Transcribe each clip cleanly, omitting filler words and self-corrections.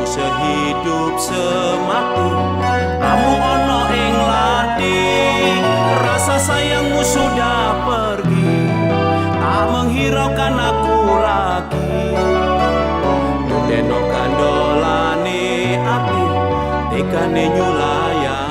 sehidup semati amung ono ing lati. Rasa sayangmu sudah pergi, tak menghiraukan aku lagi. Deno kandolane ati tekane nyulayani.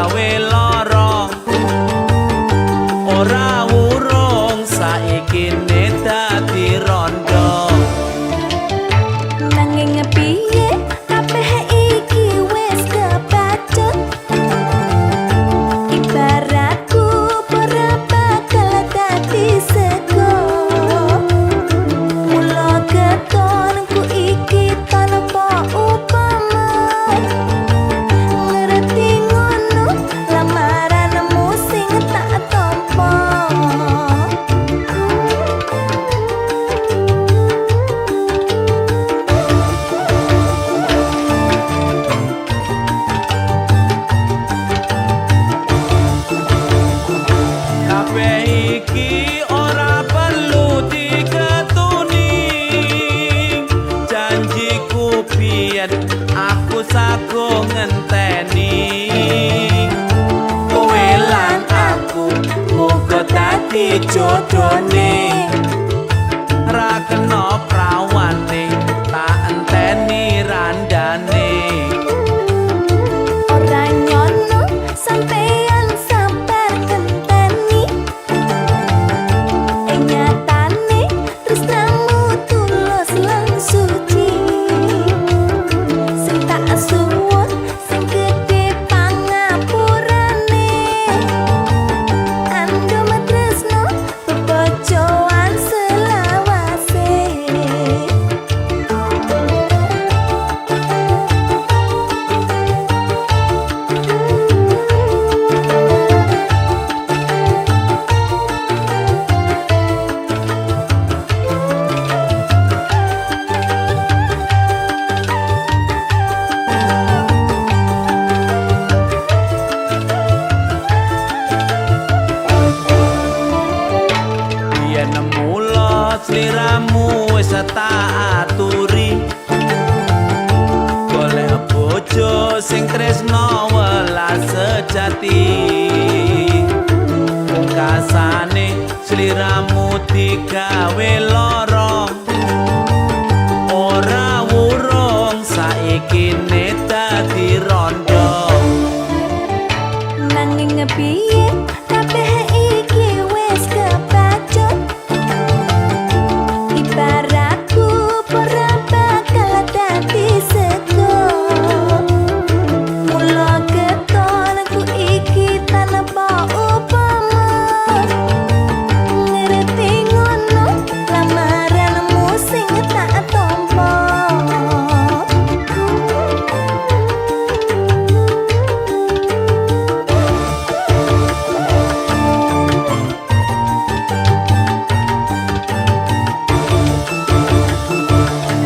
digawe lara ora urung saiki dadi rondo nanging piye kabeh iki wis kepacut ibaratku ora bakal dadi sego mula ketonku iki tanpa upama ngerti ngono lamaranmu sing tak tampa kabeh iki ora perlu diketuni janjiku biyen aku sago ngenteni kowe lan aku muga dadi jodone ra kena prawane tak enteni randane ora nyono sampeyan sabar kenteni ing nyatane tresnamu tulus lan suci sing tak suwun sing gedhe pangapurane andum tresno bebojoan selawase yen mula sliramu wis tak aturi golek bojo sing tresno welas sejati pungkasane sliramu digawe lara ora wurung saiki dadi rondo nanging piye kabeh iki wis kepacut ibaratku ora bakal dadi sego mula ketonku iki tanpa upama ngerti ngono lamaranmu sing tak tampa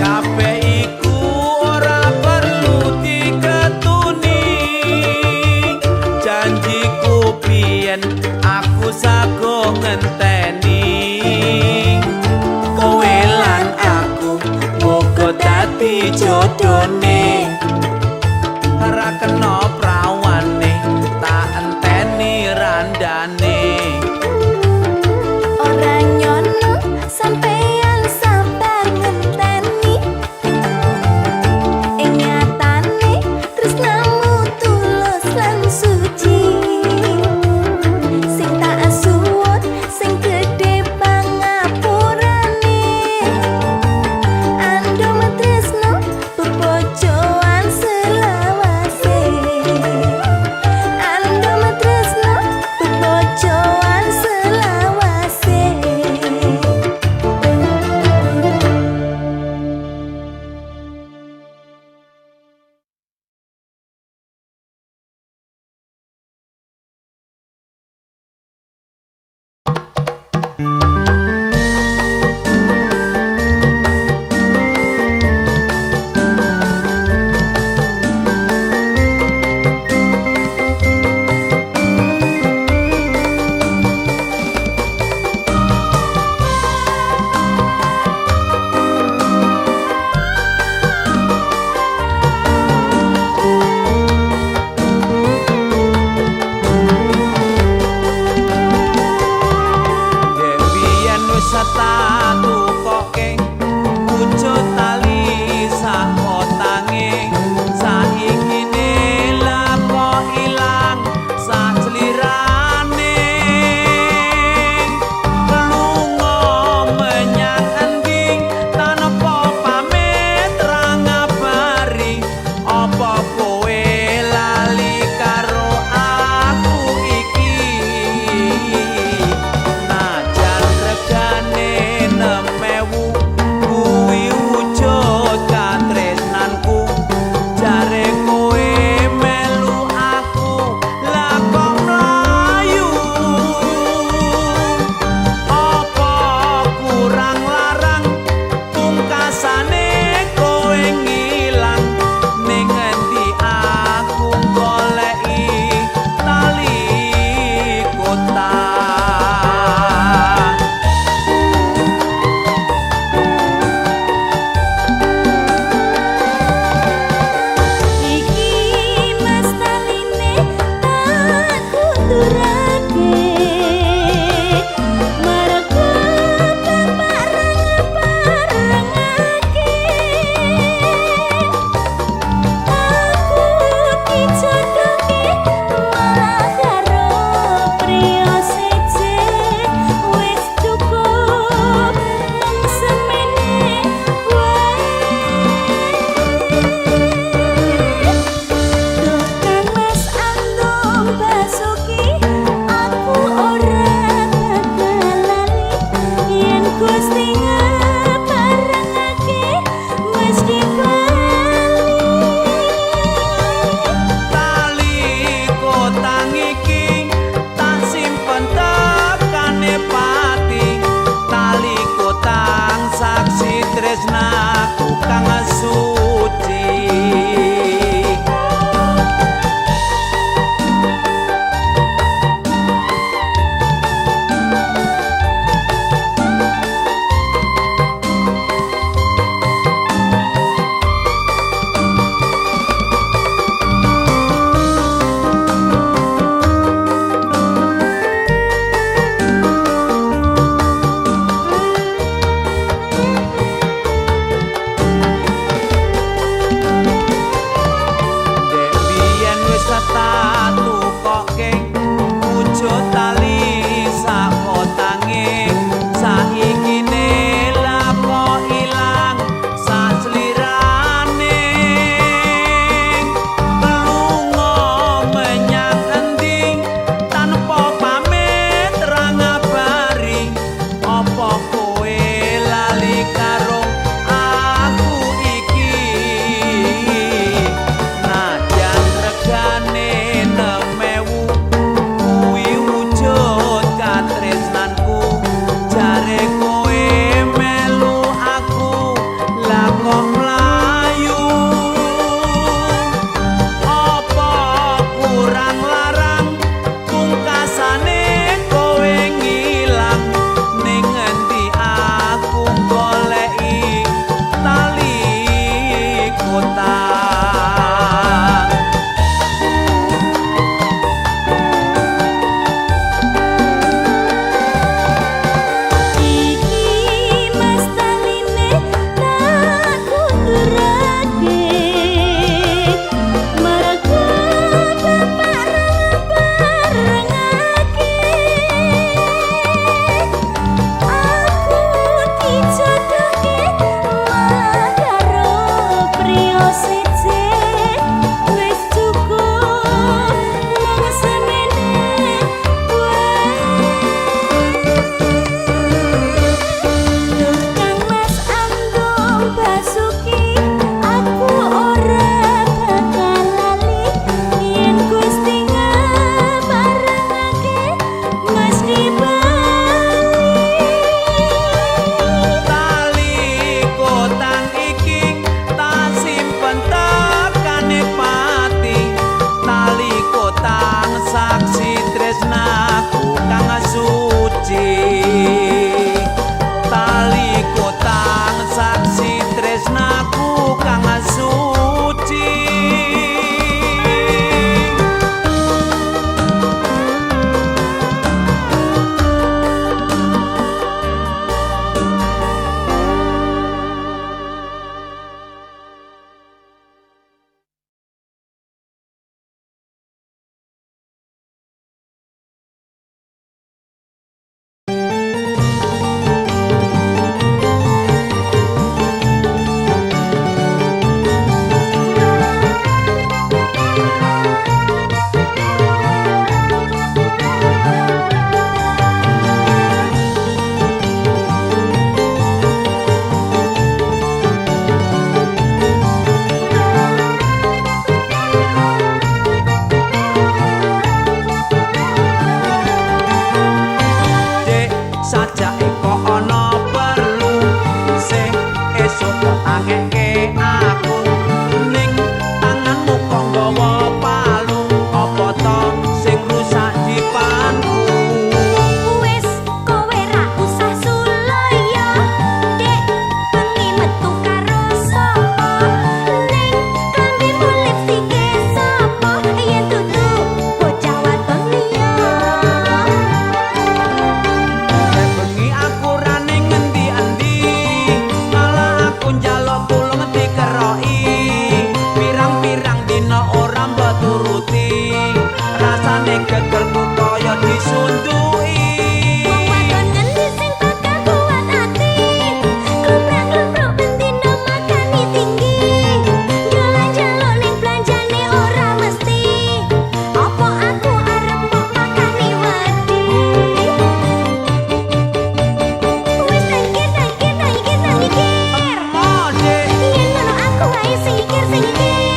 kabeh iku ora perlu diketuni janjiku biyen aku sago ngenteni kowe lan aku muga dadi jodone ora kena prawane tak enteni randane ora nyono sampeyan sabar ngenteni ing nyatane tresnamu tulus lan suci sing tak suwun sing gedhe pangapurane andum tresno bebojoan tresnaku kang suci.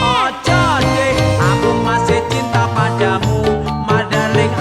Ojo deh, aku masih cinta padamu, Madaling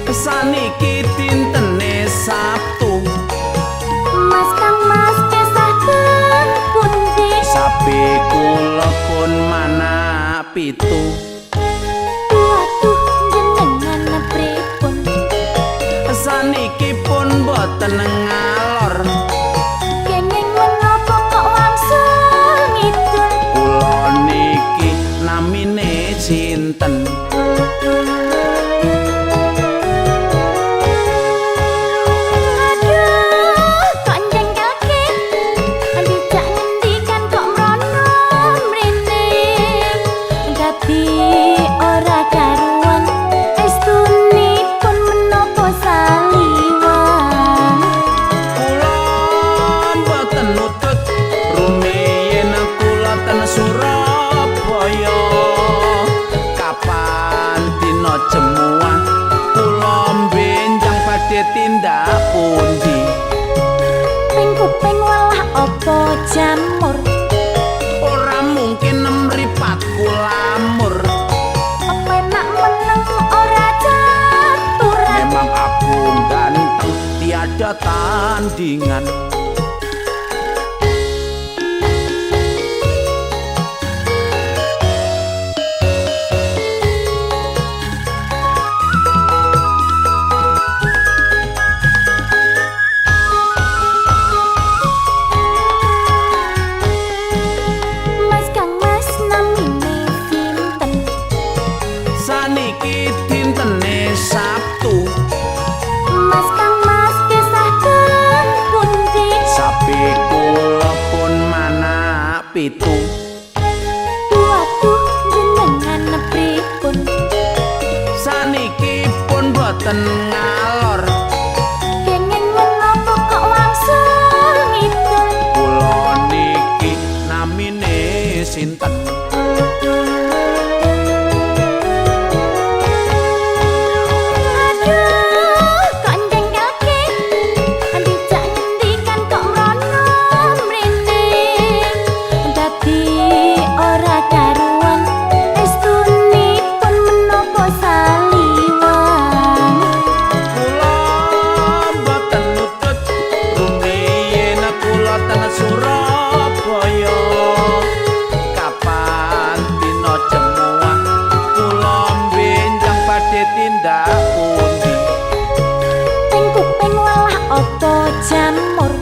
Saniki dintene Sabtu. Mas Kang Mas kesah ten pundi? Sapi kula pun mana pitu. Waduh jenengan pripun? Saniki pun boten ngalor. Kenging menapa kok wangsul ngidul? Kula niki namine sinten? Ora karuan estunipun menapa saliwang. Kula boten nutut rumiyin kula ten Surabaya. Kapan dina jemuah kula benjang badhe tindak pundi? Ping kuping walah apa jamur? Ora mungkin mripat kulamur. Penak meneng ora caturan. Memang aku ganteng tiada tandingan. Mas Kang Mas namine sinten? Saniki dintene Sabtu. Mas Kang Mas kesah ten pundi? Sapi kula pun mana pitu. Waduh jenengan pripun? Saniki pun boten ngalor. Kenging menapa kok wangsul ngidul? Kula niki namine sinten? Aduh, kok njengkelke? Dijak ngendikan kok mrono mrene. Dadi ora karuan estunipun menapa saliwang. Kula boten nutut rumiyin kula ten Surabaya. Kapan dina jemuah kula benjang badhe tindak pundi? Ping kuping walah apa jamur?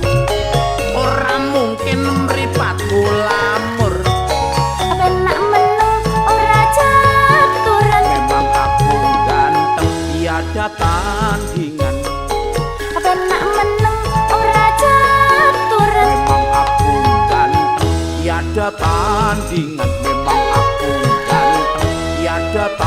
Ora mungkin mripat kulamur. Penak meneng ora caturan. Memang aku ganteng tiada tandingan. Penak meneng ora caturan. Memang aku ganteng tiada tandingan. Memang aku ganteng tiada tandingan.